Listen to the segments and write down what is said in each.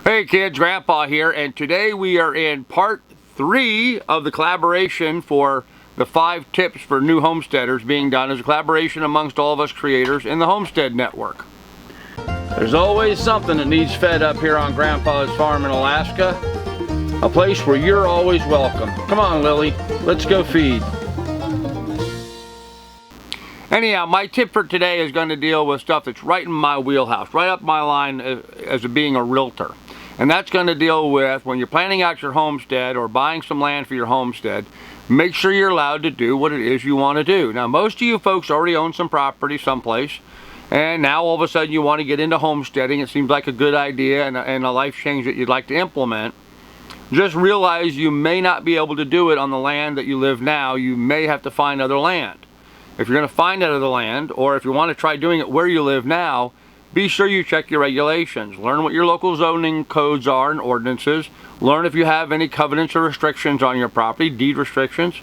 Hey kids, Grandpa here, and today we are in part 3 of the collaboration for the 5 tips for new homesteaders being done as a collaboration amongst all of us creators in the Homestead Network. There's always something that needs fed up here on Grandpa's farm in Alaska, a place where you're always welcome. Come on, Lily, let's go feed. Anyhow, my tip for today is going to deal with stuff that's right in my wheelhouse, right up my line as being a realtor. And that's going to deal with when you're planning out your homestead or buying some land for your homestead, make sure you're allowed to do what it is you want to do. Now, most of you folks already own some property someplace, and now all of a sudden you want to get into homesteading. It seems like a good idea and a life change that you'd like to implement. Just realize you may not be able to do it on the land that you live now. You may have to find other land. If you're going to find other land, or if you want to try doing it where you live now, be sure you check your regulations. Learn what your local zoning codes are and ordinances. Learn if you have any covenants or restrictions on your property, deed restrictions.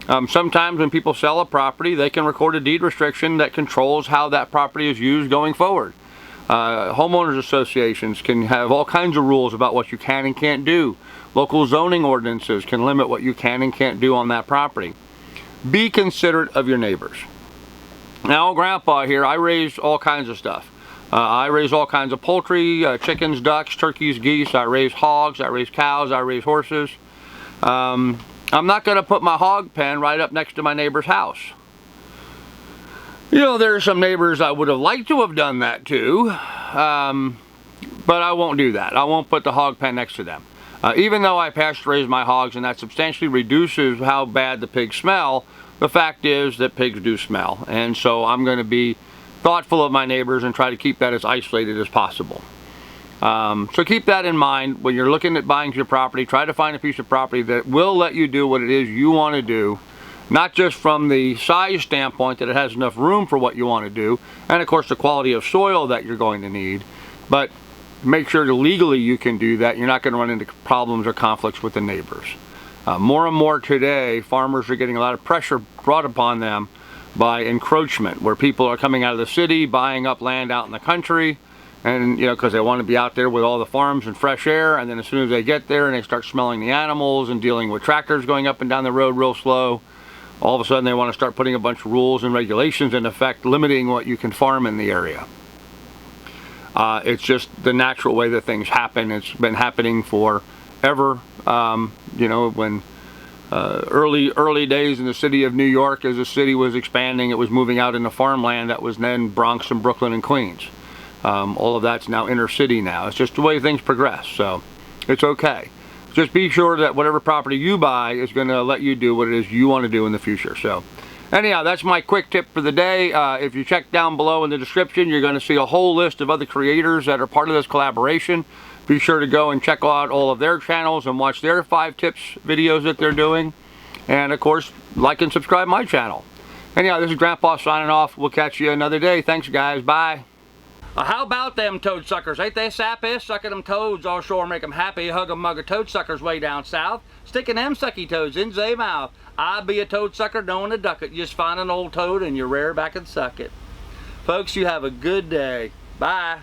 Sometimes when people sell a property, they can record a deed restriction that controls how that property is used going forward. Homeowners associations can have all kinds of rules about what you can and can't do. Local zoning ordinances can limit what you can and can't do on that property. Be considerate of your neighbors. Now, Grandpa here, I raise all kinds of stuff. I raise all kinds of poultry, chickens, ducks, turkeys, geese. I raise hogs, I raise cows, I raise horses. I'm not going to put my hog pen right up next to my neighbor's house. You know, there are some neighbors I would have liked to have done that to, but I won't do that. I won't put the hog pen next to them. Even though I pasture-raise my hogs and that substantially reduces how bad the pigs smell, the fact is that pigs do smell. And so I'm going to be thoughtful of my neighbors and try to keep that as isolated as possible. So keep that in mind when you're looking at buying your property. Try to find a piece of property that will let you do what it is you want to do, not just from the size standpoint that it has enough room for what you want to do, and of course the quality of soil that you're going to need, but make sure that legally you can do that. You're not going to run into problems or conflicts with the neighbors. More and more today, farmers are getting a lot of pressure brought upon them by encroachment, where people are coming out of the city, buying up land out in the country, and you know, because they want to be out there with all the farms and fresh air, and then as soon as they get there and they start smelling the animals and dealing with tractors going up and down the road real slow, all of a sudden they want to start putting a bunch of rules and regulations in effect limiting what you can farm in the area. It's just the natural way that things happen. It's been happening forever. You know, when early days in the city of New York, as the city was expanding, it was moving out into farmland that was then Bronx and Brooklyn and Queens. All of that's now inner city now. It's just the way things progress, so it's okay. Just be sure that whatever property you buy is going to let you do what it is you want to do in the future. So anyhow, that's my quick tip for the day. If you check down below in the description, you're going to see a whole list of other creators that are part of this collaboration. Be sure to go and check out all of their channels and watch their 5 tips videos that they're doing. And of course, like and subscribe my channel. Anyhow, this is Grandpa signing off. We'll catch you another day. Thanks, guys. Bye. How about them toad suckers? Ain't they sappy? Sucking them toads offshore make them happy. Hug a mug of toad suckers way down south. Sticking them sucky toads in zay mouth. I be a toad sucker knowing a duck it. You just find an old toad and you rear back and suck it. Folks, you have a good day. Bye.